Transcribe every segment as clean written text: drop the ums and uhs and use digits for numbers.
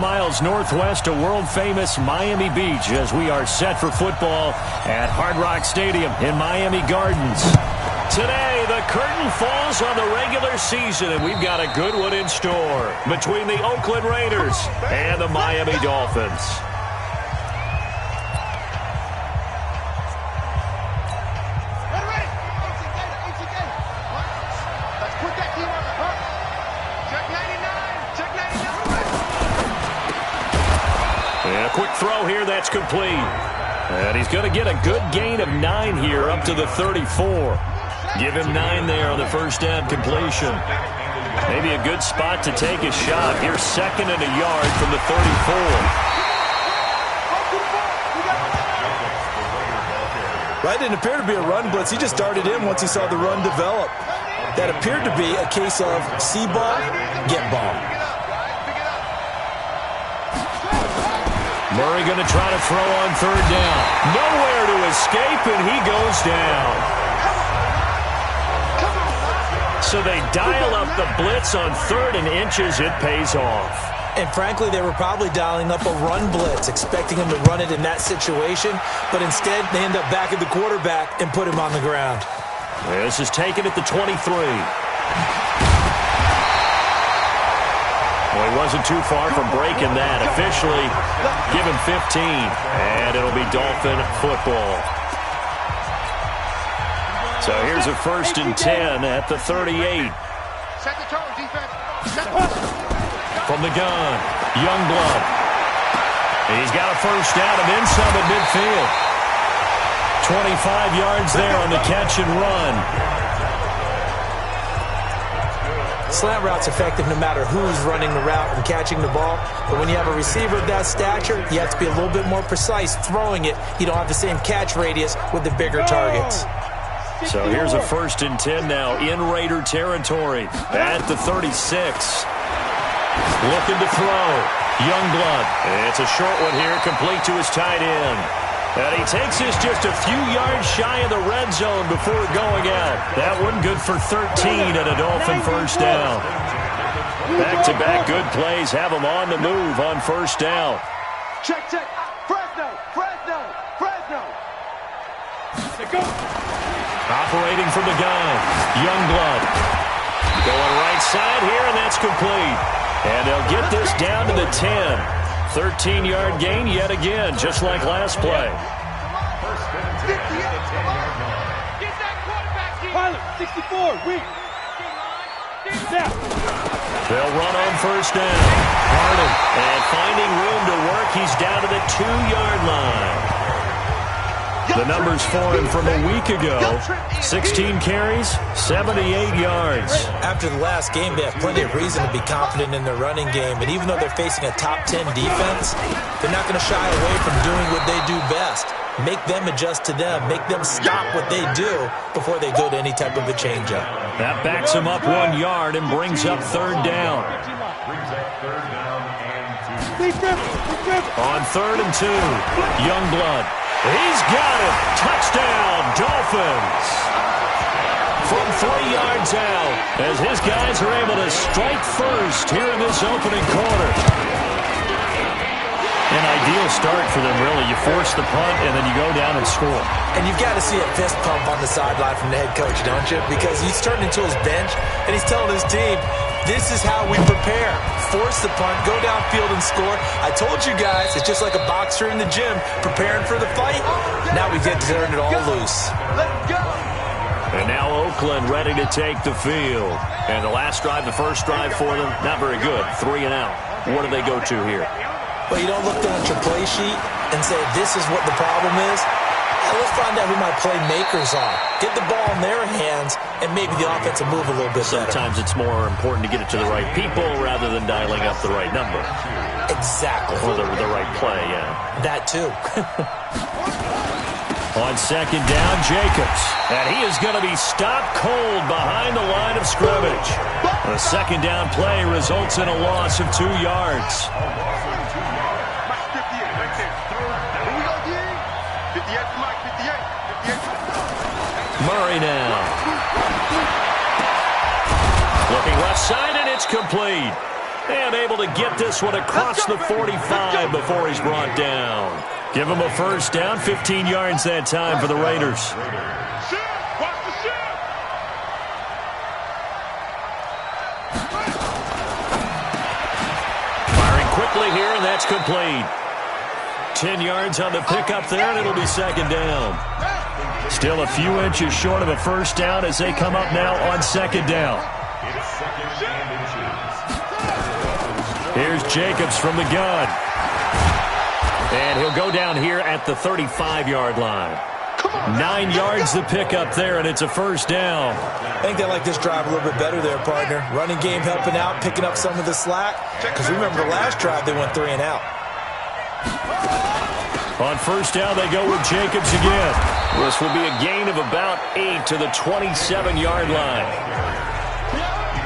miles northwest of world-famous Miami Beach as we are set for football at Hard Rock Stadium in Miami Gardens. Today, the curtain falls on the regular season, and we've got a good one in store between the Oakland Raiders and the Miami Dolphins. And a quick throw here that's complete. And he's going to get a good gain of 9 here up to the 34. Give him 9 there on the first down completion. Maybe a good spot to take a shot. Here's 2nd and a yard from the 34. Right, didn't appear to be a run blitz. He just darted in once he saw the run develop. That appeared to be a case of see ball, get ball. Murray going to try to throw on 3rd down. Nowhere to escape, and he goes down. So they dial up the blitz on 3rd and inches. It pays off. And frankly, they were probably dialing up a run blitz, expecting him to run it in that situation. But instead, they end up back at the quarterback and put him on the ground. This is taken at the 23. Well, he wasn't too far from breaking that. Officially, give him 15. And it'll be Dolphin football. So here's a 1st and 10 at the 38. Set the tone, defense. From the gun, Youngblood. He's got a first down and then some at midfield. 25 yards there on the catch and run. Slant route's effective no matter who's running the route and catching the ball. But when you have a receiver of that stature, you have to be a little bit more precise throwing it. You don't have the same catch radius with the bigger targets. So here's a 1st and 10 now in Raider territory at the 36. Looking to throw. Youngblood. It's a short one here, complete to his tight end. And he takes this just a few yards shy of the red zone before going out. That one good for 13 and a Dolphin first down. Back-to-back good plays have him on the move on first down. Check. Fresno. Operating from the gun. Youngblood. Going right side here, and that's complete. And they'll get this down to the 10. 13-yard gain yet again, just like last play. Get that quarterback, Pilot, 64, weak. They'll run on first down. Harden, and finding room to work, he's down to the 2-yard line. The numbers for him from a week ago, 16 carries, 78 yards. After the last game, they have plenty of reason to be confident in their running game. And even though they're facing a top 10 defense, they're not going to shy away from doing what they do best. Make them adjust to them. Make them stop what they do before they go to any type of a changeup. That backs him up 1 yard and brings up 3rd down. On 3rd and 2, Youngblood. He's got it. Touchdown, Dolphins. From 3 yards out, as his guys are able to strike first here in this opening quarter. An ideal start for them, really. You force the punt, and then you go down and score. And you've got to see a fist pump on the sideline from the head coach, don't you? Because he's turning into his bench, and he's telling his team, this is how we prepare. Force the punt, go downfield and score. I told you guys, it's just like a boxer in the gym preparing for the fight. Now we get to turn it all loose. Let's go. And now Oakland ready to take the field. And the last drive, the first drive for them, not very good. 3 and out. What do they go to here? Well, you don't look down at your play sheet and say, this is what the problem is. Let's find out who my playmakers are. Get the ball in their hands, and maybe the offense will move a little bit better. Sometimes it's more important to get it to the right people rather than dialing up the right number. Exactly. Or the right play, yeah. That too. On 2nd down, Jacobs. And he is going to be stopped cold behind the line of scrimmage. The 2nd down play results in a loss of 2 yards. Murray now. Looking left side, and it's complete. And able to get this one across the 45 before he's brought down. Give him a first down, 15 yards that time for the Raiders. Firing quickly here, and that's complete. 10 yards on the pickup there, and it'll be second down. Still a few inches short of a first down as they come up now on second down. Here's Jacobs from the gun. And he'll go down here at the 35-yard line. 9 yards the pickup there, and it's a first down. I think they like this drive a little bit better there, partner. Running game helping out, picking up some of the slack. Because remember the last drive, they went 3 and out. On first down, they go with Jacobs again. This will be a gain of about 8 to the 27-yard line.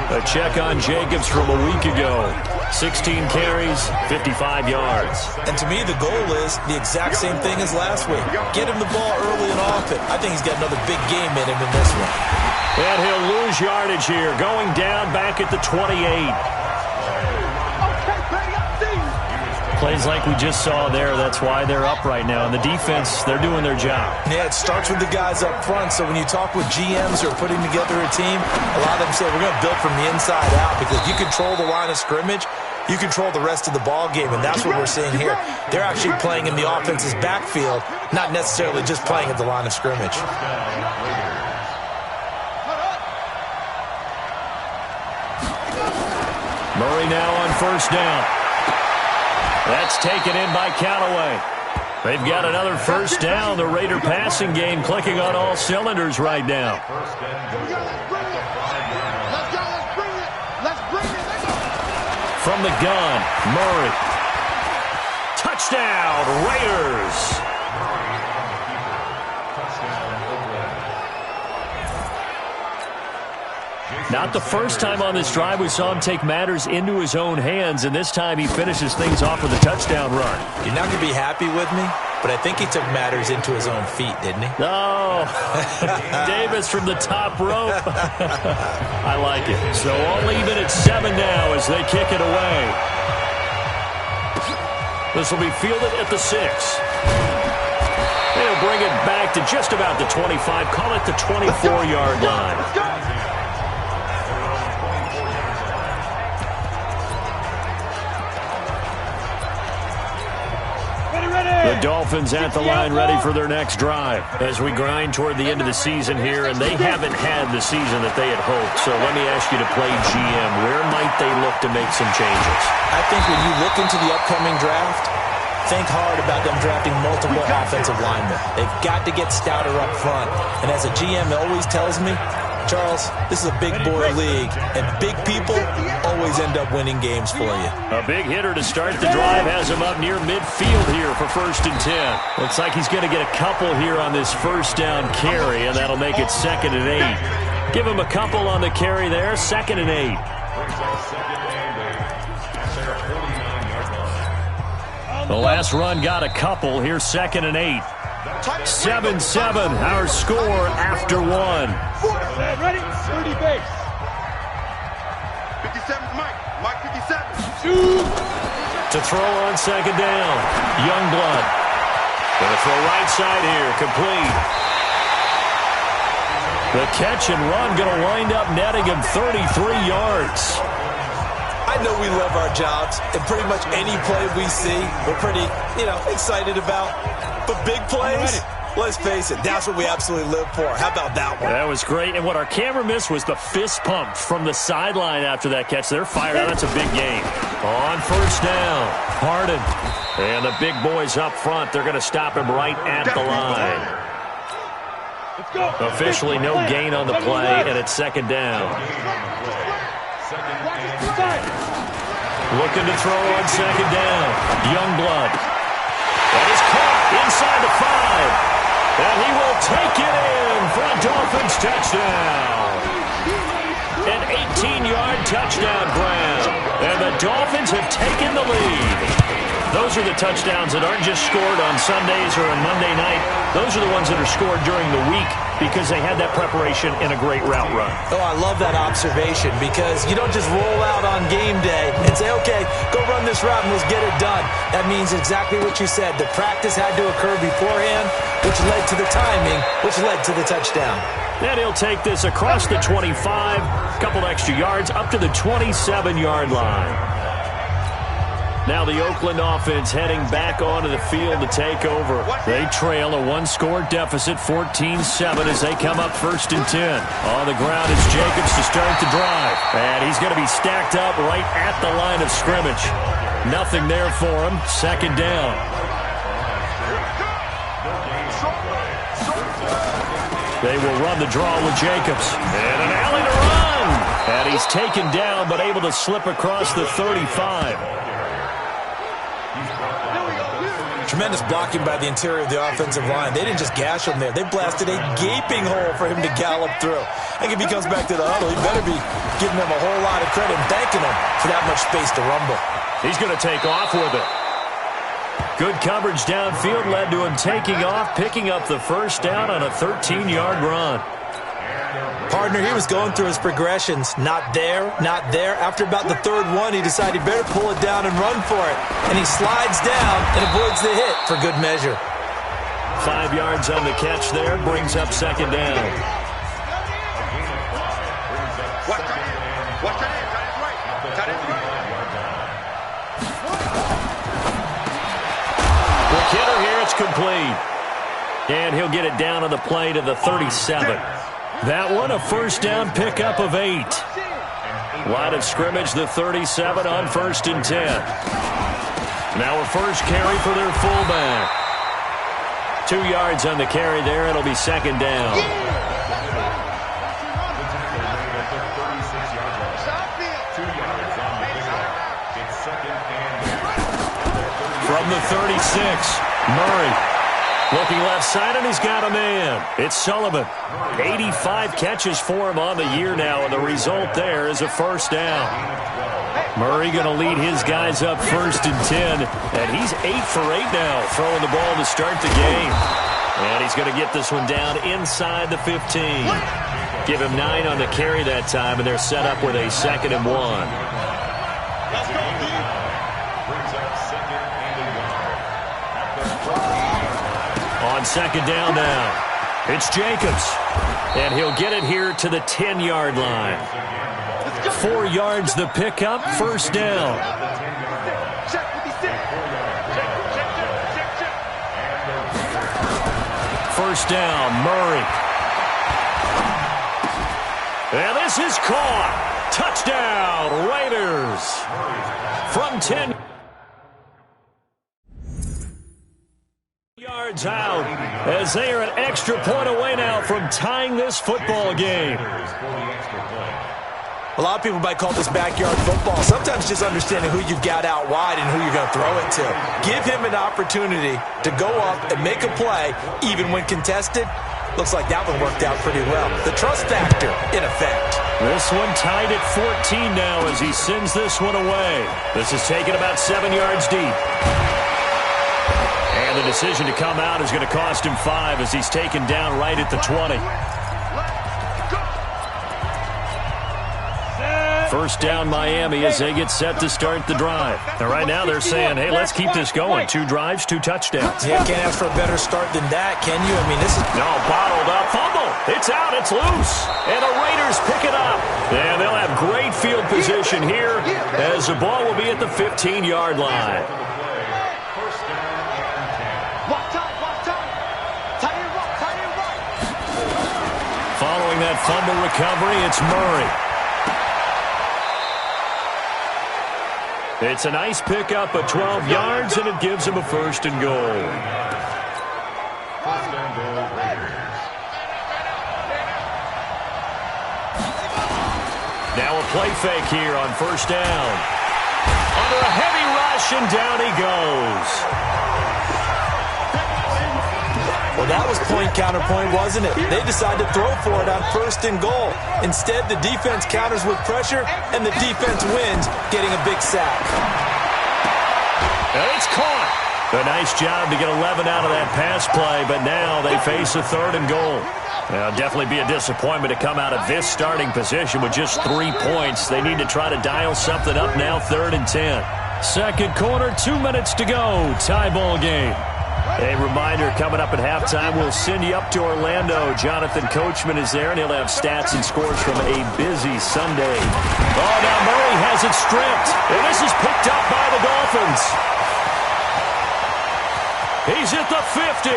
A check on Jacobs from a week ago. 16 carries, 55 yards. And to me, the goal is the exact same thing as last week. Get him the ball early and often. I think he's got another big game in him in this one. And he'll lose yardage here, going down back at the 28. Plays like we just saw there. That's why they're up right now. And the defense, they're doing their job. Yeah, it starts with the guys up front. So when you talk with GMs who are putting together a team, a lot of them say we're going to build from the inside out because you control the line of scrimmage, you control the rest of the ball game, and that's what we're seeing here. They're actually playing in the offense's backfield, not necessarily just playing at the line of scrimmage. Murray now on first down. That's taken in by Callaway. They've got another first down. The Raider passing game clicking on all cylinders right now. From the gun, Murray. Touchdown, Raiders. Not the first time on this drive we saw him take matters into his own hands, and this time he finishes things off with a touchdown run. You're not going to be happy with me, but I think he took matters into his own feet, didn't he? Oh, Davis from the top rope. I like it. So all even at 7 now as they kick it away. This will be fielded at the 6. They'll bring it back to just about the 25. Call it the 24-yard line. The Dolphins at the line ready for their next drive as we grind toward the end of the season here, and they haven't had the season that they had hoped. So let me ask you to play GM. Where might they look to make some changes? I think when you look into the upcoming draft, think hard about them drafting multiple offensive linemen. They've got to get stouter up front. And as a GM always tells me, Charles, this is a big boy league, and big people always end up winning games for you. A big hitter to start the drive has him up near midfield here for 1st and 10. Looks like he's going to get a couple here on this first down carry, and that'll make it 2nd and 8. Give him a couple on the carry there, 2nd and 8. The last run got a couple. Here's 2nd and 8. 7-7, our score after 1. Ready? 30 base. 57, Mike 57. To throw on 2nd down. Youngblood. Going to throw right side here. Complete. The catch and run going to wind up netting him 33 yards. I know we love our jobs, and pretty much any play we see, we're pretty, excited about. But big plays, let's face it, that's what we absolutely live for. How about that one? That was great, and what our camera missed was the fist pump from the sideline after that catch. They're fired out. That's a big game. On first down, Harden. And the big boys up front, they're going to stop him right at the line. Officially no gain on the play, and it's 2nd down. Looking to throw on 2nd down. Youngblood. That is caught inside the 5. And he will take it in for a Dolphins touchdown. An 18-yard touchdown grab. And the Dolphins have taken the lead. Those are the touchdowns that aren't just scored on Sundays or on Monday night. Those are the ones that are scored during the week because they had that preparation in a great route run. Oh, I love that observation because you don't just roll out on game day and say, okay, go run this route and let's get it done. That means exactly what you said. The practice had to occur beforehand, which led to the timing, which led to the touchdown. And he'll take this across the 25, a couple extra yards, up to the 27-yard line. Now the Oakland offense heading back onto the field to take over. They trail a one-score deficit, 14-7, as they come up 1st and 10. On the ground is Jacobs to start the drive. And he's going to be stacked up right at the line of scrimmage. Nothing there for him. 2nd down. They will run the draw with Jacobs. And an alley to run. And he's taken down, but able to slip across the 35. Tremendous blocking by the interior of the offensive line. They didn't just gash him there. They blasted a gaping hole for him to gallop through. I think if he comes back to the huddle, he better be giving them a whole lot of credit and thanking them for that much space to rumble. He's going to take off with it. Good coverage downfield led to him taking off, picking up the 1st down on a 13-yard run. Partner, he was going through his progressions. Not there, not there. After about the 3rd one, he decided he better pull it down and run for it. And he slides down and avoids the hit for good measure. 5 yards on the catch there, brings up 2nd down. The kidder here, it's complete. And he'll get it down on the play to the 37. That one, a 1st down pickup of 8. Line of scrimmage, the 37 on 1st and 10. Now a first carry for their fullback. 2 yards on the carry there. It'll be 2nd down. From the 36, Murray. Looking left side, and he's got a man. It's Sullivan. 85 catches for him on the year now, and the result there is a 1st down. Murray going to lead his guys up 1st and 10, and he's 8 for 8 now, throwing the ball to start the game. And he's going to get this one down inside the 15. Give him 9 on the carry that time, and they're set up with a 2nd and 1. On 2nd down now, it's Jacobs, and he'll get it here to the 10-yard line. 4 yards the pickup, 1st down. First down, Murray. And this is caught. Touchdown, Raiders. From 10 yards out, as they are an extra point away now from tying this football game. A lot of people might call this backyard football. Sometimes just understanding who you've got out wide and who you're going to throw it to. Give him an opportunity to go up and make a play, even when contested. Looks like that one worked out pretty well. The trust factor, in effect. This one tied at 14 now as he sends this one away. This is taken about 7 yards deep. And the decision to come out is going to cost him 5 as he's taken down right at the 20. First down Miami as they get set to start the drive. And right now they're saying, hey, let's keep this going. 2 drives, 2 touchdowns. Yeah, can't ask for a better start than that, can you? I mean, this is... No, bottled up. Fumble. It's out. It's loose. And the Raiders pick it up. And they'll have great field position here as the ball will be at the 15-yard line. Following that fumble recovery, it's Murray. It's a nice pickup of 12 yards, and it gives him a 1st and goal. Now a play fake here on 1st down. Under a heavy rush, and down he goes. Well, that was point-counterpoint, wasn't it? They decided to throw for it on 1st and goal. Instead, the defense counters with pressure, and the defense wins, getting a big sack. It's caught. A nice job to get 11 out of that pass play, but now they face a 3rd and goal. It'll definitely be a disappointment to come out of this starting position with just 3 points. They need to try to dial something up now, 3rd and 10. Second quarter, 2 minutes to go. Tie ball game. A reminder, coming up at halftime, we'll send you up to Orlando. Jonathan Coachman is there, and he'll have stats and scores from a busy Sunday. Oh, now Murray has it stripped, and this is picked up by the Dolphins. He's at the 50,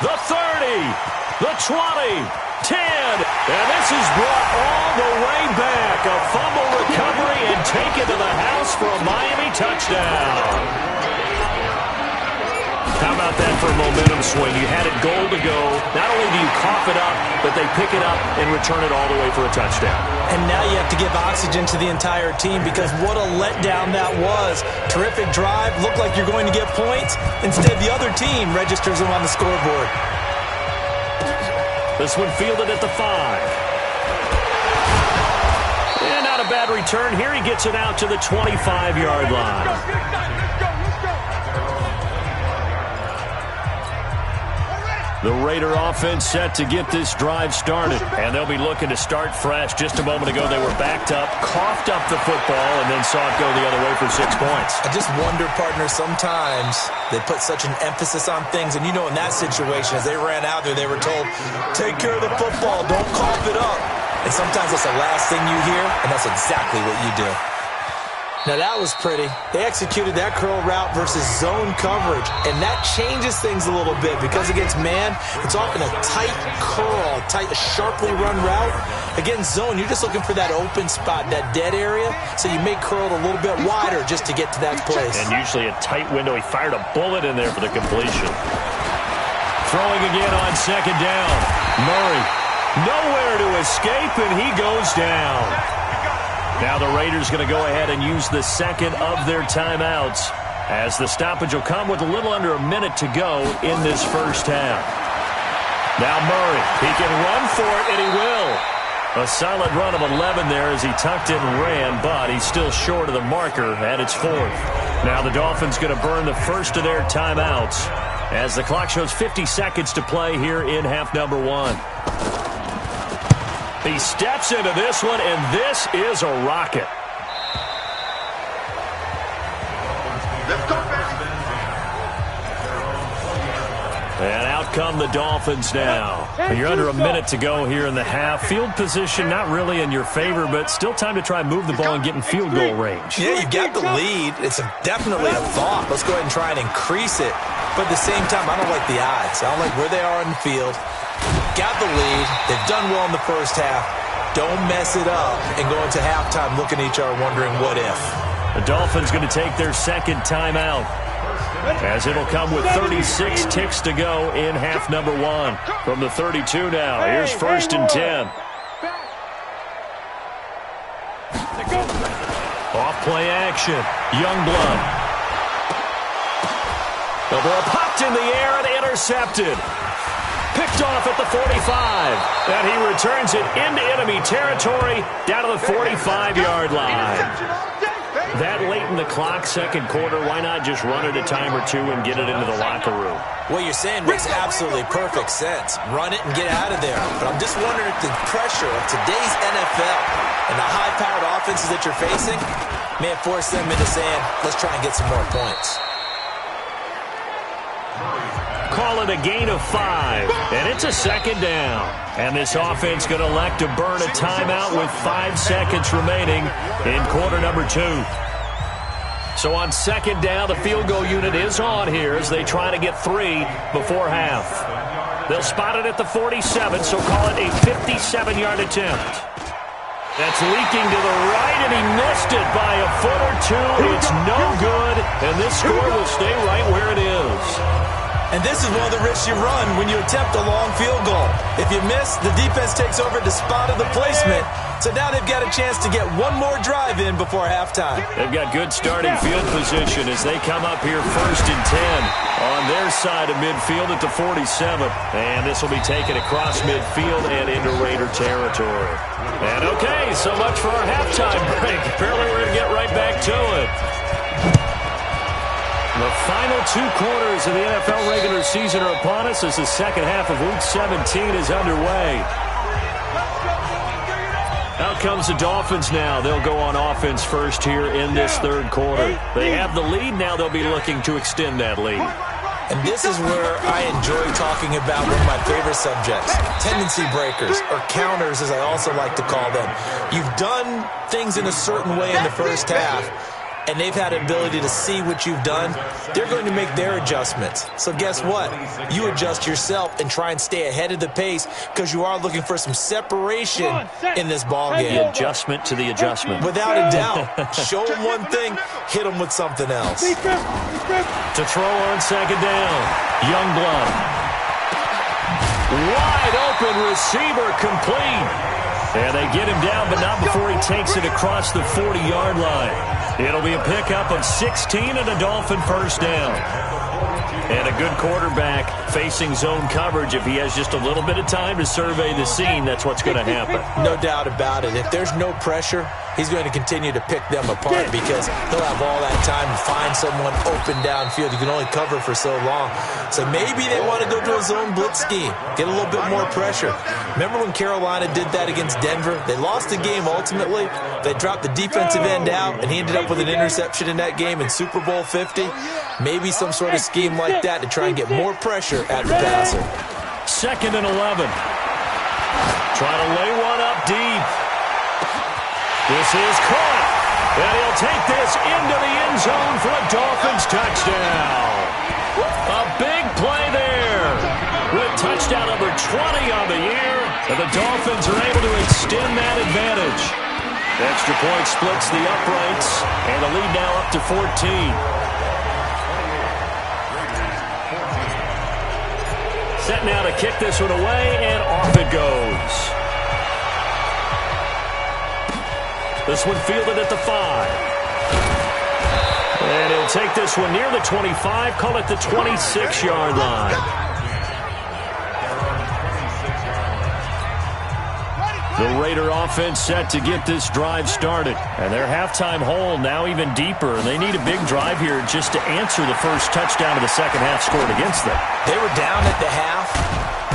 the 30, the 20, 10, and this is brought all the way back. A fumble recovery and taken to the house for a Miami touchdown. How about that for a momentum swing? You had it goal to go. Not only do you cough it up, but they pick it up and return it all the way for a touchdown. And now you have to give oxygen to the entire team because what a letdown that was. Terrific drive. Looked like you're going to get points. Instead, the other team registers them on the scoreboard. This one fielded at the 5. And not a bad return. Here he gets it out to the 25-yard line. The Raider offense set to get this drive started, and they'll be looking to start fresh. Just a moment ago, they were backed up, coughed up the football, and then saw it go the other way for 6 points. I just wonder, partner, sometimes they put such an emphasis on things, and you know in that situation, as they ran out there, they were told, take care of the football, don't cough it up. And sometimes that's the last thing you hear, and that's exactly what you do. Now, that was pretty. They executed that curl route versus zone coverage, and that changes things a little bit because against man, it's often a tight curl, a sharply run route. Against zone, you're just looking for that open spot, that dead area, so you may curl it a little bit wider just to get to that place. And usually a tight window. He fired a bullet in there for the completion. Throwing again on second down. Murray, nowhere to escape, and he goes down. Now the Raiders going to go ahead and use the second of their timeouts as the stoppage will come with a little under a minute to go in this first half. Now Murray, he can run for it, and he will. A solid run of 11 there as he tucked it and ran, but he's still short of the marker, and it's 4th. Now the Dolphins going to burn the first of their timeouts as the clock shows 50 seconds to play here in half number 1. He steps into this one, and this is a rocket. And out come the Dolphins now. You're under a minute to go here in the half. Field position not really in your favor, but still time to try and move the ball and get in field goal range. Yeah, you got the lead. It's definitely a thought. Let's go ahead and try and increase it. But at the same time, I don't like the odds. I don't like where they are in the field. Got the lead. They've done well in the first half. Don't mess it up and go into halftime looking at each other wondering what if. The Dolphins going to take their second timeout as it'll come with 36 ticks to go in half number 1. From the 32 now, here's 1st and 10. Off play action. Youngblood. The ball popped in the air and intercepted. Picked off at the 45, and he returns it into enemy territory down to the 45-yard line. That late in the clock, second quarter, why not just run it a time or two and get it into the locker room? What you're saying makes absolutely perfect sense. Run it and get out of there. But I'm just wondering if the pressure of today's NFL and the high-powered offenses that you're facing may have forced them into saying, let's try and get some more points. Call it a gain of 5, and it's a second down. And this offense going to elect to burn a timeout with 5 seconds remaining in quarter number 2. So on second down, the field goal unit is on here as they try to get 3 before half. They'll spot it at the 47, so call it a 57-yard attempt. That's leaking to the right, and he missed it by a foot or two. It's no good, and this score will stay right where it is. And this is one of the risks you run when you attempt a long field goal. If you miss, the defense takes over the spot of the placement. So now they've got a chance to get one more drive in before halftime. They've got good starting field position as they come up here 1st and 10 on their side of midfield at the 47. And this will be taken across midfield and into Raider territory. And okay, so much for our halftime break. Apparently we're going to get right back to it. The final 2 quarters of the NFL regular season are upon us as the second half of Week 17 is underway. Out comes the Dolphins now. They'll go on offense first here in this third quarter. They have the lead. Now they'll be looking to extend that lead. And this is where I enjoy talking about one of my favorite subjects, tendency breakers, or counters as I also like to call them. You've done things in a certain way in the first half, and they've had an ability to see what you've done. They're going to make their adjustments. So guess what? You adjust yourself and try and stay ahead of the pace because you are looking for some separation in this ballgame. The adjustment to the adjustment. Without a doubt. Show them one thing, hit them with something else. To throw on second down, Youngblood. Wide open receiver complete. And they get him down, but not before he takes it across the 40-yard line. It'll be a pickup of 16 and a Dolphin first down. And a good quarterback facing zone coverage. If he has just a little bit of time to survey the scene, that's what's going to happen. No doubt about it. If there's no pressure, he's going to continue to pick them apart because he'll have all that time to find someone open downfield. You can only cover for so long. So maybe they want to go to a zone blitz scheme, get a little bit more pressure. Remember when Carolina did that against Denver? They lost the game ultimately. They dropped the defensive end out, and he ended up with an interception in that game in Super Bowl 50. Maybe some sort of scheme like that to try and get more pressure at the passer. 2nd and 11. Trying to lay one up deep. This is caught. And he'll take this into the end zone for a Dolphins touchdown. A big play there. With touchdown number 20 on the year. And the Dolphins are able to extend that advantage. Extra point splits the uprights. And the lead now up to 14. Set now to kick this one away, and off it goes. This one fielded at the 5. And he'll take this one near the 25, call it the 26-yard line. The Raider offense set to get this drive started. And their halftime hole now even deeper. And they need a big drive here just to answer the first touchdown of the second half scored against them. They were down at the half.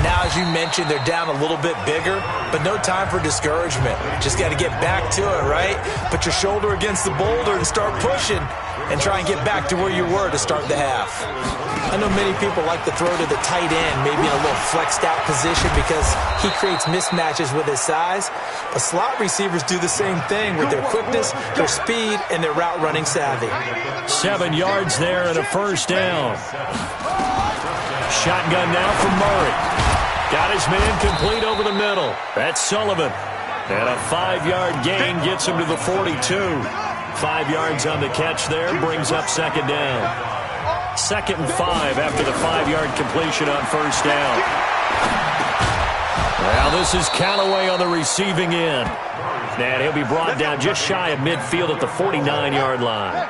Now, as you mentioned, they're down a little bit bigger, but no time for discouragement. Just got to get back to it, right? Put your shoulder against the boulder and start pushing and try and get back to where you were to start the half. I know many people like to throw to the tight end, maybe in a little flexed out position because he creates mismatches with his size. But slot receivers do the same thing with their quickness, their speed, and their route running savvy. 7 yards there and a first down. Shotgun now from Murray. Got his man complete over the middle. That's Sullivan. And a 5-yard gain gets him to the 42. 5 yards on the catch there, brings up second down. 2nd and 5 after the 5-yard completion on first down. Well, this is Callaway on the receiving end. And he'll be brought down just shy of midfield at the 49-yard line.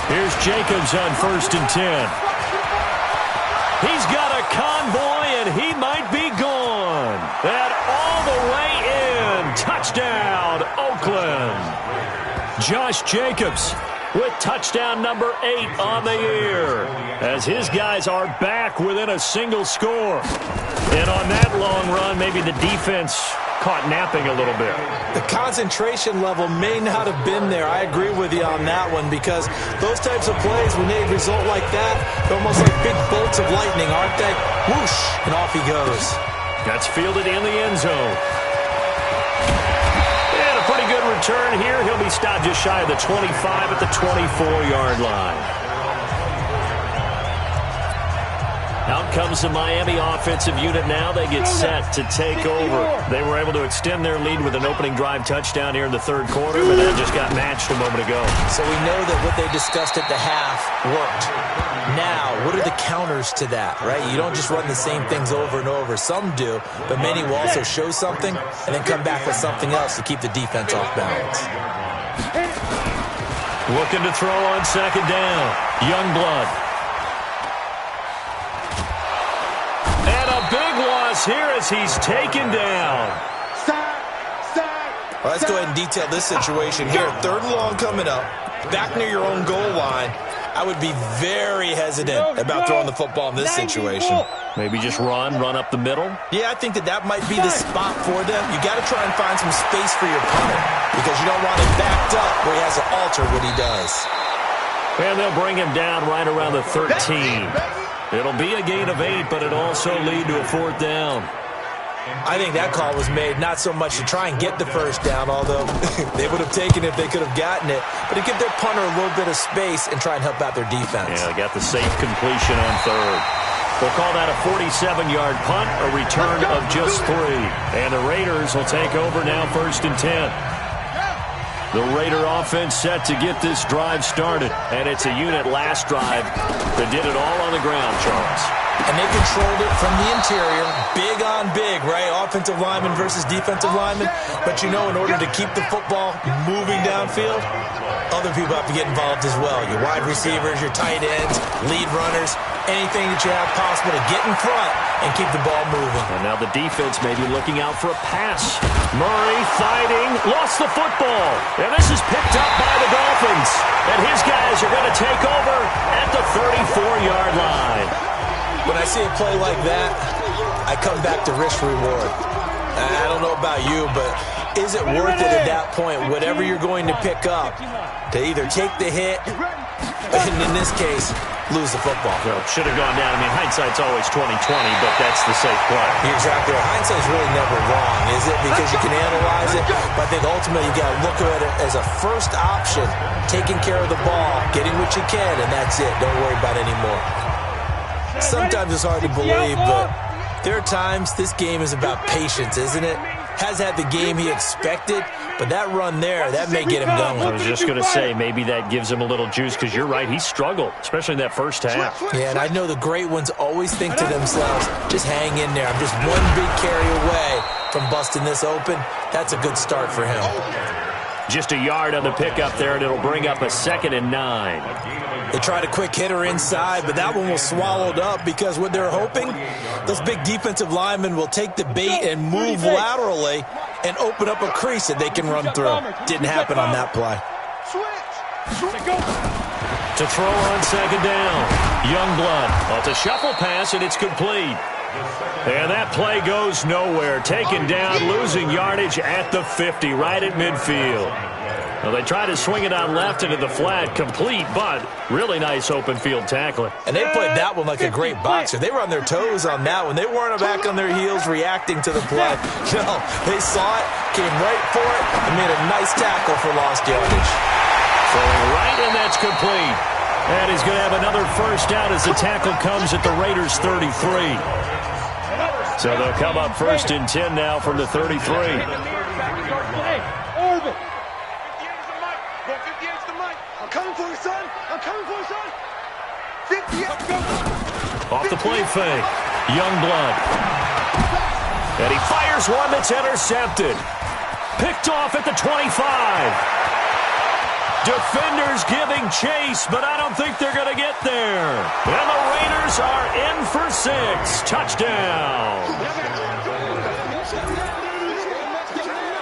Here's Jacobs on 1st and 10. He's got a convoy, and he might be gone. And all the way in. Touchdown, Oakland. Josh Jacobs with touchdown number 8 on the year. As his guys are back within a single score. And on that long run, maybe the defense caught napping a little bit. The concentration level may not have been there. I agree with you on that one because those types of plays, when they result like that, they're almost like big bolts of lightning, aren't they? Whoosh, and off he goes. That's fielded in the end zone. And a pretty good return here. He'll be stopped just shy of the 25 at the 24-yard line. Out comes the Miami offensive unit now. They get set to take over. They were able to extend their lead with an opening drive touchdown here in the third quarter, but that just got matched a moment ago. So we know that what they discussed at the half worked. Now, what are the counters to that, right? You don't just run the same things over and over. Some do, but many will also show something and then come back with something else to keep the defense off balance. Looking to throw on second down. Youngblood. Big loss here as he's taken down. Well, let's go ahead and detail this situation here. 3rd and long coming up, back near your own goal line. I would be very hesitant about throwing the football in this situation. Maybe just run up the middle? Yeah, I think that might be the spot for them. You got to try and find some space for your punter because you don't want him backed up where he has to alter what he does. And they'll bring him down right around the 13. It'll be a gain of 8, but it'll also lead to a 4th down. I think that call was made not so much to try and get the 1st down, although they would have taken it if they could have gotten it, but to give their punter a little bit of space and try and help out their defense. Yeah, they got the safe completion on 3rd. They'll call that a 47-yard punt, a return of just 3. And the Raiders will take over now 1st and 10. The Raider offense set to get this drive started. And it's a unit last drive that did it all on the ground, Charles. And they controlled it from the interior, big on big, right? Offensive lineman versus defensive lineman. But you know, in order to keep the football moving downfield, other people have to get involved as well. Your wide receivers, your tight ends, lead runners, anything that you have possible to get in front and keep the ball moving. And now the defense may be looking out for a pass. Murray fighting, lost the football. And this is picked up by the Dolphins. And his guys are going to take over at the 34-yard line. When I see a play like that, I come back to risk-reward. I don't know about you, but is it worth it at that point, whatever you're going to pick up, to either take the hit, and in this case, lose the football? Well, should have gone down. I mean, hindsight's always 20/20, but that's the safe play. You're exactly right. Hindsight's really never wrong, is it? Because you can analyze it, but I think ultimately you got to look at it as a first option, taking care of the ball, getting what you can, and that's it. Don't worry about it anymore. Sometimes it's hard to believe, but there are times this game is about patience, isn't it? Has had the game he expected, but that run there, that may get him going. I was just going to say, maybe that gives him a little juice, because you're right, he struggled, especially in that first half. Yeah, and I know the great ones always think to themselves, just hang in there. I'm just one big carry away from busting this open. That's a good start for him. Just a yard on the pickup there, and it'll bring up a 2nd and 9. They tried a quick hitter inside, but that one was swallowed up because what they're hoping, those big defensive linemen will take the bait and move laterally and open up a crease that they can run through. Didn't happen on that play. To throw on 2nd down, Youngblood. Well, it's a shuffle pass, and it's complete. And that play goes nowhere. Taken down, losing yardage at the 50, right at midfield. Well, they try to swing it on left into the flat, complete, but really nice open field tackling. And they played that one like a great boxer. They were on their toes on that one. They weren't back on their heels reacting to the play. No, they saw it, came right for it, and made a nice tackle for lost yardage. Throwing right, and that's complete. And he's going to have another 1st down as the tackle comes at the Raiders' 33. So they'll come up 1st and 10 now from the 33. Off the play fake, Youngblood. And he fires one that's intercepted. Picked off at the 25. Defenders giving chase, but I don't think they're going to get there. And the Raiders are in for 6. Touchdown.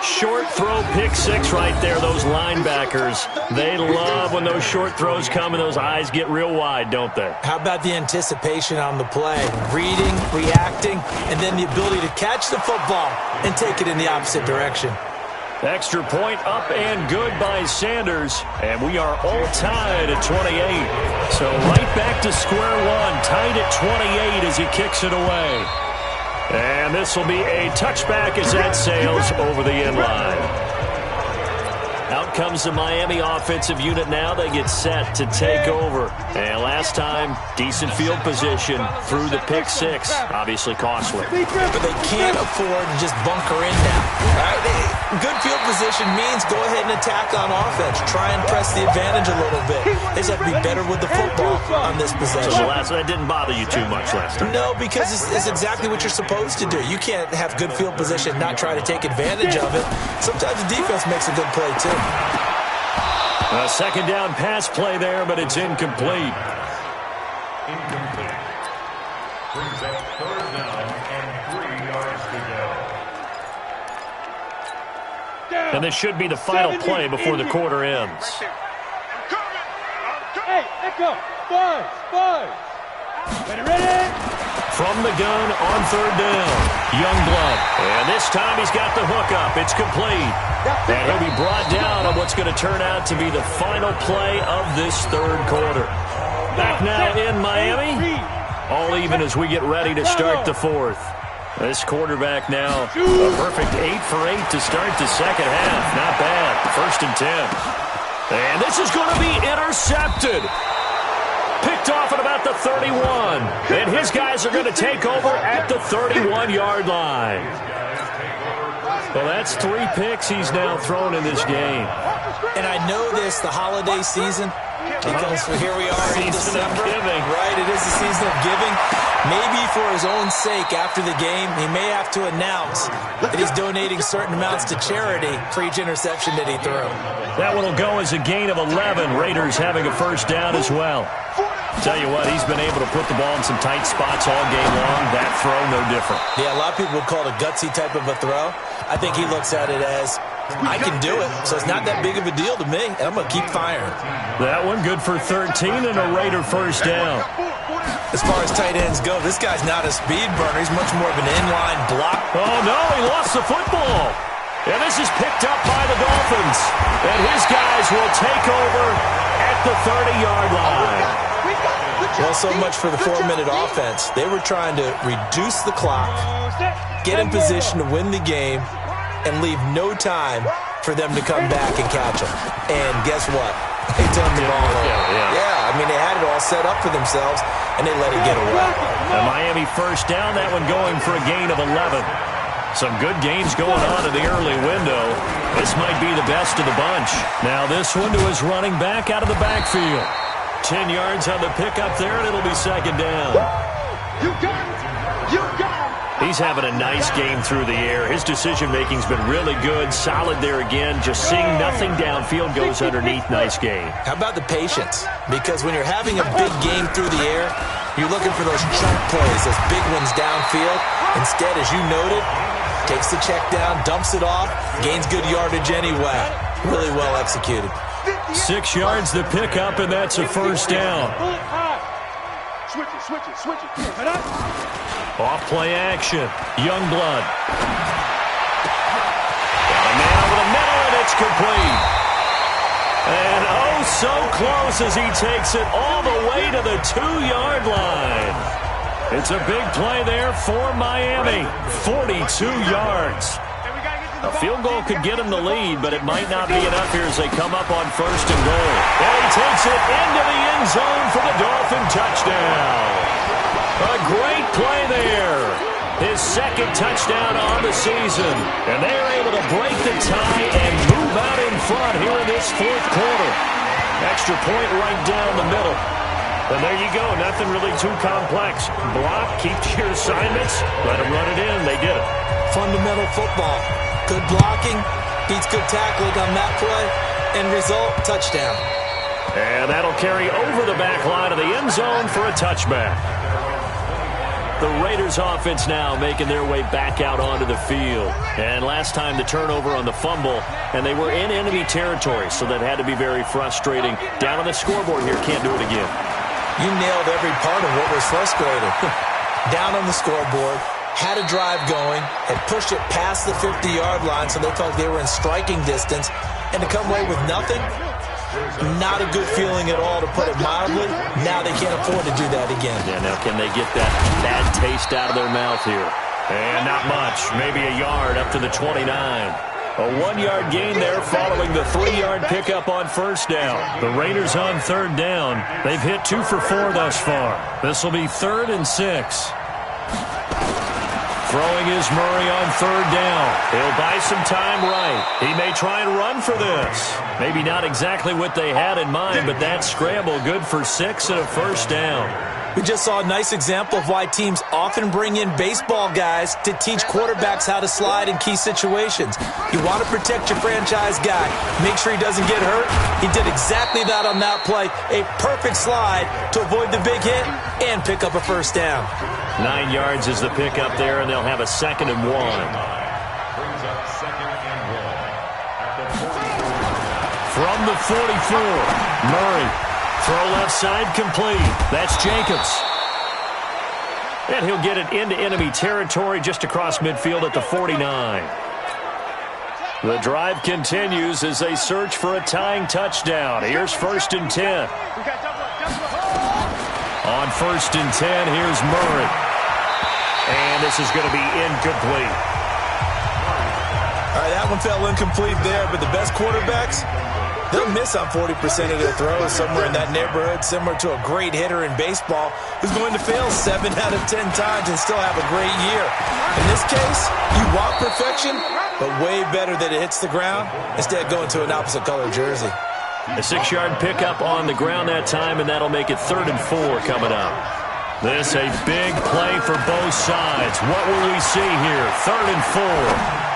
Short throw, pick 6 right there. Those linebackers, they love when those short throws come and those eyes get real wide, don't they? How about the anticipation on the play? Reading, reacting, and then the ability to catch the football and take it in the opposite direction. Extra point up and good by Sanders. And we are all tied at 28. So right back to square one, tied at 28 as he kicks it away. And this will be a touchback as that sails over the end line. Out comes the Miami offensive unit now. They get set to take over. And last time, decent field position through the pick 6. Obviously costly. But they can't afford to just bunker in now. Right? Good field position means go ahead and attack on offense. Try and press the advantage a little bit. They just have to be better with the football on this possession. So that didn't bother you too much last time? No, because it's exactly what you're supposed to do. You can't have good field position and not try to take advantage of it. Sometimes the defense makes a good play too. A 2nd down pass play there, but it's incomplete. Incomplete. Brings up 3rd down and 3 yards to And this should be the final play before the quarter ends. Hey, echo. Five. Ready? From the gun on third down, Youngblood. And this time he's got the hook up. It's complete. And he'll be brought down on what's going to turn out to be the final play of this third quarter. Back now in Miami. All even as we get ready to start the fourth. This quarterback now, a perfect 8 for 8 to start the second half. Not bad. 1st and 10. And this is going to be intercepted. Picked off at about the 31. And his guys are going to take over at the 31-yard line. Well, that's 3 picks he's now thrown in this game. And I know this, the holiday season, because here we are in December. Right, it is the season of giving. Maybe for his own sake, after the game, he may have to announce that he's donating certain amounts to charity for each interception that he threw. That one will go as a gain of 11. Raiders having a first down as well. Tell you what, he's been able to put the ball in some tight spots all game long. That throw, no different. Yeah, a lot of people would call it a gutsy type of a throw. I think he looks at it as, I can do it, so it's not that big of a deal to me, and I'm going to keep firing. That one good for 13 and a Raider first down. As far as tight ends go, this guy's not a speed burner. He's much more of an inline block. Oh, no, he lost the football. And this is picked up by the Dolphins. And his guys will take over at the 30-yard line. Well, so much for the 4-minute offense. They were trying to reduce the clock, get in position to win the game, and leave no time for them to come back and catch them. And guess what? They turned the ball over. Yeah, I mean, they had it all set up for themselves, and they let it get away. A Miami first down, that one going for a gain of 11. Some good games going on in the early window. This might be the best of the bunch. Now this one to his running back out of the backfield. 10 yards on the pickup there, and it'll be second down. You got it. You got it. He's having a nice game through the air. His decision-making's been really good. Solid there again. Just seeing nothing downfield goes underneath. Nice game. How about the patience? Because when you're having a big game through the air, you're looking for those chunk plays, those big ones downfield. Instead, as you noted, takes the check down, dumps it off, gains good yardage anyway. Really well executed. 6 yards to pick up, and that's a first down. Switch it. Off play action. Youngblood. Got a man over the middle, and it's complete. And oh, so close as he takes it all the way to the 2-yard line. It's a big play there for Miami. 42 yards. A field goal could get him the lead, but it might not be enough here as they come up on first and goal. And he takes it into the end zone for the Dolphin touchdown. A great play there. His second touchdown on the season. And they're able to break the tie and move out in front here in this fourth quarter. Extra point right down the middle. And there you go. Nothing really too complex. Block, keep to your assignments, let them run it in. They did it. Fundamental football. Good blocking, beats good tackling on that play, end result, touchdown. And that'll carry over the back line of the end zone for a touchback. The Raiders offense now making their way back out onto the field. And last time the turnover on the fumble, and they were in enemy territory, so that had to be very frustrating. Down on the scoreboard here, can't do it again. You nailed every part of what was frustrating. Down on the scoreboard. Had a drive going, had pushed it past the 50-yard line, so they felt like they were in striking distance, and to come away with nothing, not a good feeling at all, to put it mildly. Now they can't afford to do that again. Yeah, now can they get that bad taste out of their mouth here? And not much, maybe a yard up to the 29. A 1-yard gain there following the 3-yard pickup on first down. The Raiders on third down. They've hit 2 for 4 thus far. This will be 3rd and 6. Throwing is Murray on third down. He'll buy some time right. He may try and run for this. Maybe not exactly what they had in mind, but that scramble good for 6 and a first down. We just saw a nice example of why teams often bring in baseball guys to teach quarterbacks how to slide in key situations. You want to protect your franchise guy. Make sure he doesn't get hurt. He did exactly that on that play. A perfect slide to avoid the big hit and pick up a first down. 9 yards is the pickup there, and they'll have a 2nd and 1. From the 44, Murray. Throw left side complete. That's Jacobs. And he'll get it into enemy territory just across midfield at the 49. The drive continues as they search for a tying touchdown. Here's 1st and 10. On 1st and 10, here's Murray. And this is going to be incomplete. All right, that one fell incomplete there, but the best quarterbacks, they'll miss on 40% of their throws, somewhere in that neighborhood, similar to a great hitter in baseball who's going to fail 7 out of 10 times and still have a great year. In this case, you want perfection, but way better that it hits the ground instead of going to an opposite color jersey. A 6-yard pickup on the ground that time, and that'll make it 3rd and 4 coming up. This a big play for both sides. What will we see here? 3rd and 4.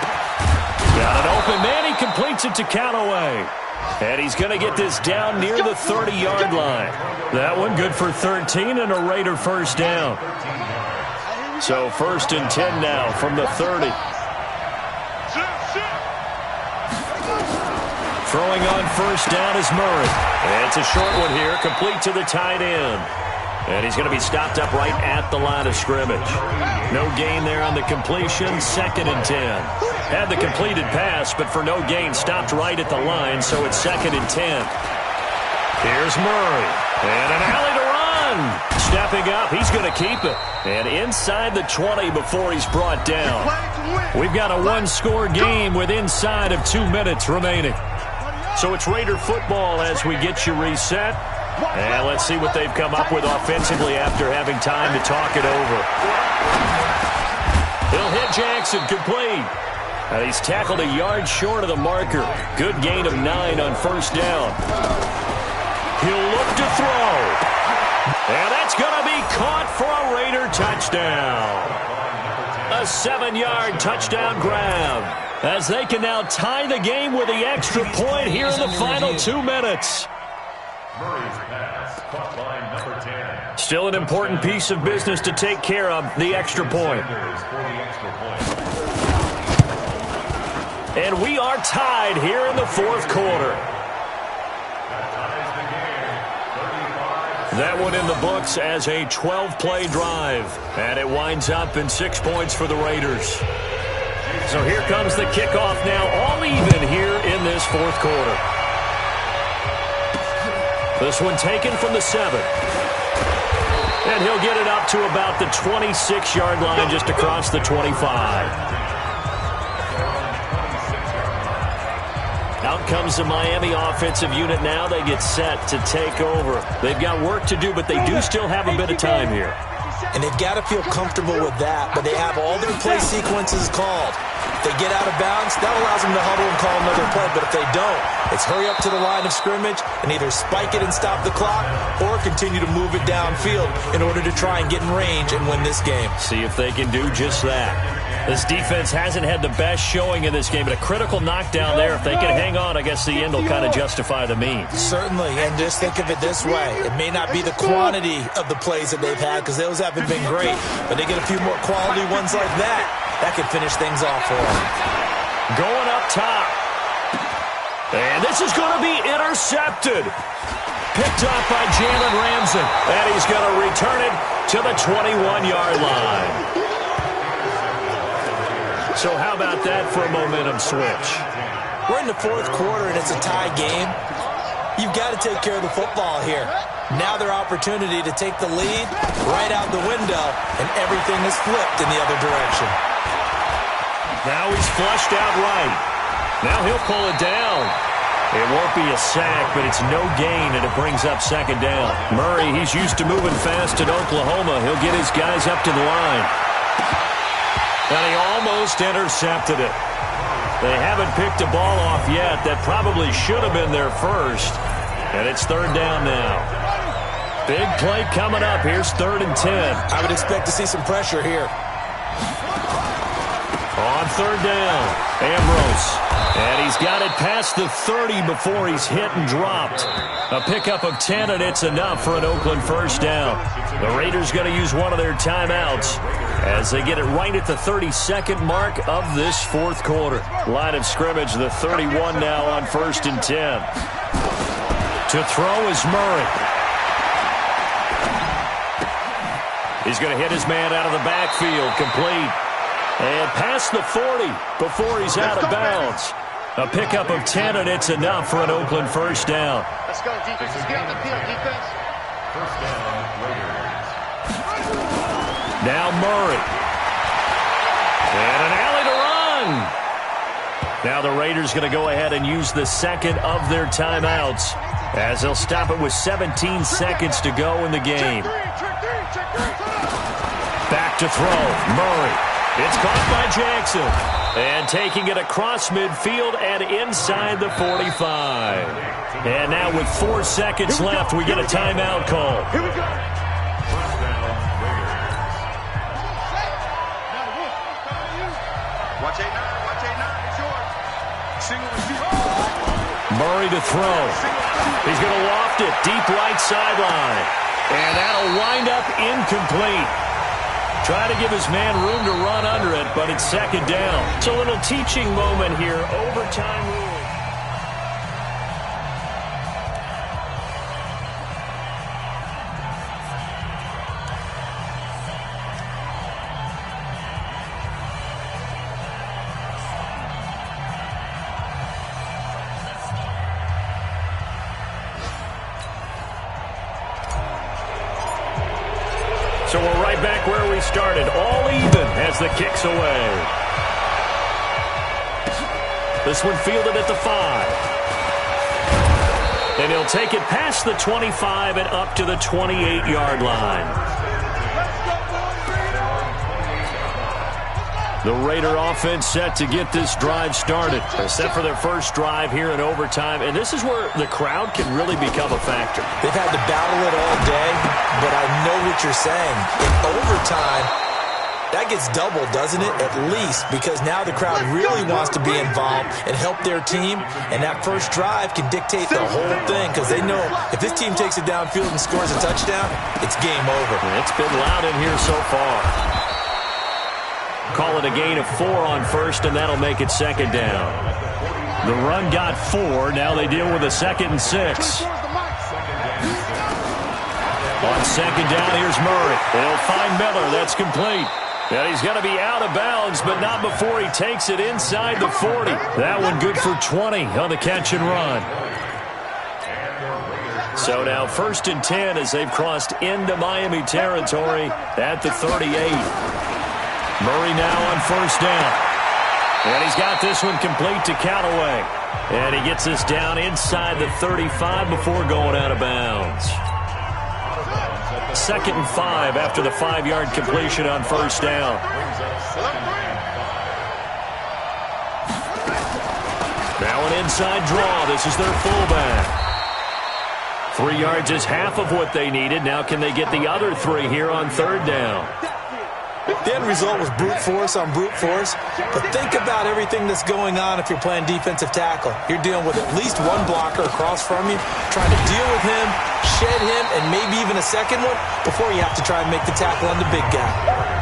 Got an open man. He completes it to Callaway. And he's going to get this down near the 30-yard line. That one good for 13 and a Raider first down. So 1st and 10 now from the 30. Throwing on 1st down is Murray. And it's a short one here, complete to the tight end. And he's going to be stopped up right at the line of scrimmage. No gain there on the completion, 2nd and 10. Had the completed pass, but for no gain, stopped right at the line, so it's 2nd and 10. Here's Murray. And an alley to run. Stepping up, he's going to keep it. And inside the 20 before he's brought down. We've got a one-score game with inside of 2 minutes remaining. So it's Raider football as we get you reset. And let's see what they've come up with offensively after having time to talk it over. He'll hit Jackson, complete. And he's tackled a yard short of the marker. Good gain of 9 on 1st down. He'll look to throw. And that's going to be caught for a Raider touchdown. A 7-yard touchdown grab. As they can now tie the game with the extra point here in the final 2 minutes. Murray's pass, caught line number 10. Still an important piece of business to take care of, the extra point. And we are tied here in the 4th quarter. That one in the books as a 12-play drive. And it winds up in 6 points for the Raiders. So here comes the kickoff now, all even here in this 4th quarter. This one taken from the 7. And he'll get it up to about the 26-yard line just across the 25. Out comes the Miami offensive unit now. They get set to take over. They've got work to do, but they do still have a bit of time here. And they've got to feel comfortable with that, but they have all their play sequences called. If they get out of bounds, that allows them to huddle and call another play. But if they don't, it's hurry up to the line of scrimmage and either spike it and stop the clock or continue to move it downfield in order to try and get in range and win this game. See if they can do just that. This defense hasn't had the best showing in this game, but a critical knockdown there. If they can hang on, I guess the end will kind of justify the means. Certainly, and just think of it this way. It may not be the quantity of the plays that they've had because those haven't been great, but they get a few more quality ones like that. That could finish things off for them. Going up top. And this is going to be intercepted. Picked up by Jalen Ramsey. And he's going to return it to the 21-yard line. So how about that for a momentum switch? We're in the 4th quarter, and it's a tie game. You've got to take care of the football here. Now their opportunity to take the lead right out the window, and everything is flipped in the other direction. Now he's flushed out right. Now he'll pull it down. It won't be a sack, but it's no gain, and it brings up 2nd down. Murray, he's used to moving fast at Oklahoma. He'll get his guys up to the line. And he almost intercepted it. They haven't picked a ball off yet. That probably should have been their first. And it's 3rd down now. Big play coming up. Here's 3rd and 10. I would expect to see some pressure here. On 3rd down, Ambrose. And he's got it past the 30 before he's hit and dropped. A pickup of 10, and it's enough for an Oakland first down. The Raiders going to use one of their timeouts as they get it right at the 32nd mark of this fourth quarter. Line of scrimmage, the 31 now on 1st and 10. To throw is Murray. He's going to hit his man out of the backfield, complete. And past the 40 before he's out of bounds. A pickup of 10, and it's enough for an Oakland first down. Let's go, defense. Let's get on the field, defense. First down, Raiders. Now Murray. And an alley to run. Now the Raiders going to go ahead and use the second of their timeouts, as they'll stop it with 17 seconds to go in the game. Back to throw. Murray. It's caught by Jackson. And taking it across midfield and inside the 45. And now with 4 seconds left, we get a timeout call. Here we go. First down, Raiders. Watch 8-9. Watch 8-9. It's yours. Single receiver. Murray to throw. He's going to loft it deep right sideline. And that'll wind up incomplete. Try to give his man room to run under it, but it's second down. It's a little teaching moment here. Overtime rule. So we're right back where we started, all even as the kick's away. This one fielded at the 5. And he'll take it past the 25 and up to the 28-yard line. The Raider offense set to get this drive started. They're set for their first drive here in overtime, and this is where the crowd can really become a factor. They've had to battle it all day, but I know what you're saying. In overtime, that gets doubled, doesn't it? At least, because now the crowd really wants to be involved and help their team, and that first drive can dictate the whole thing, because they know if this team takes it downfield and scores a touchdown, it's game over. It's been loud in here so far. Call it a gain of 4 on first, and that'll make it second down. The run got 4. Now they deal with a 2nd and 6. On second down, here's Murray. They'll find Miller. That's complete. And he's going to be out of bounds, but not before he takes it inside the 40. That one good for 20 on the catch and run. So now 1st and 10 as they've crossed into Miami territory at the 38. Murray now on first down. And he's got this one complete to Callaway. And he gets this down inside the 35 before going out of bounds. 2nd and 5 after the 5-yard completion on first down. Now an inside draw. This is their fullback. 3 yards is half of what they needed. Now can they get the other 3 here on third down? The end result was brute force on brute force, but think about everything that's going on if you're playing defensive tackle. You're dealing with at least one blocker across from you, trying to deal with him, shed him, and maybe even a second one before you have to try and make the tackle on the big guy.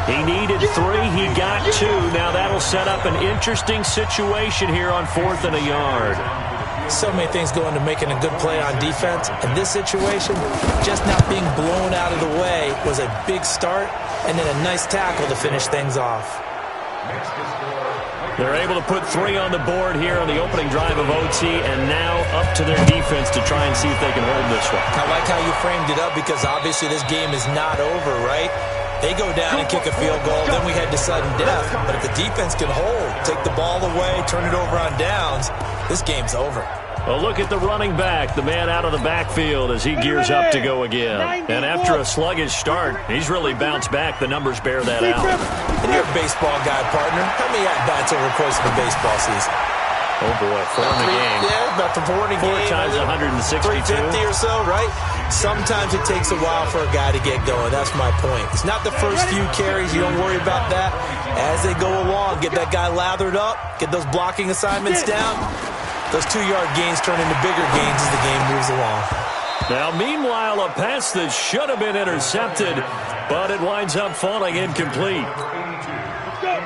He needed 3. He got 2. Now that'll set up an interesting situation here on 4th and a yard. So many things go into making a good play on defense. In this situation, just not being blown out of the way was a big start, and then a nice tackle to finish things off. They're able to put 3 on the board here on the opening drive of OT, and now up to their defense to try and see if they can hold this one. I like how you framed it up, because obviously this game is not over, right? They go down and kick a field goal, then we head to sudden death. But if the defense can hold, take the ball away, turn it over on downs, this game's over. Well, look at the running back, the man out of the backfield as he gears up to go again. And after a sluggish start, he's really bounced back. The numbers bear that out. And you're a baseball guy, partner. How many at-bats over the course of a baseball season? Oh, boy, 4 in the game. Yeah, about the 4 in the game. 4 times 162. 350 or so, right? Sometimes it takes a while for a guy to get going. That's my point. It's not the first few carries. You don't worry about that. As they go along, get that guy lathered up, get those blocking assignments down. Those 2-yard gains turn into bigger gains as the game moves along. Now, meanwhile, a pass that should have been intercepted, but it winds up falling incomplete.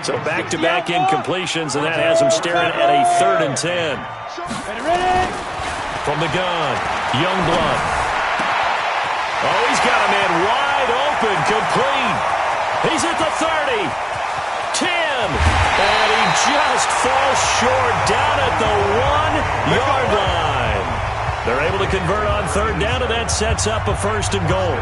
So back-to-back incompletions, and that has him staring at a 3rd and 10. From the gun, Youngblood. Oh, he's got a man wide open, complete. He's at the 30, 10, and he just falls short down at the 1-yard line. They're able to convert on 3rd down, and that sets up a 1st and goal.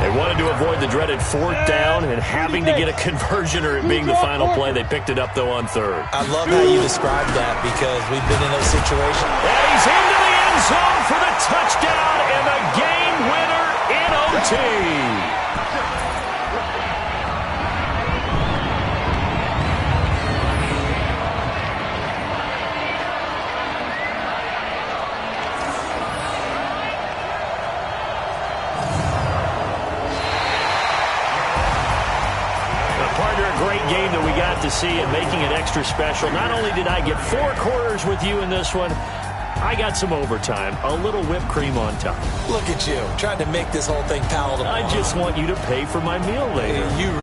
They wanted to avoid the dreaded 4th down and having to get a conversion or it being the final play. They picked it up, though, on 3rd. I love how you described that because we've been in those situations. And he's into the end zone for the touchdown and the game winner in OT. Great game that we got to see and making it extra special. Not only did I get 4 quarters with you in this one, I got some overtime, a little whipped cream on top. Look at you, trying to make this whole thing palatable. I just want you to pay for my meal later. You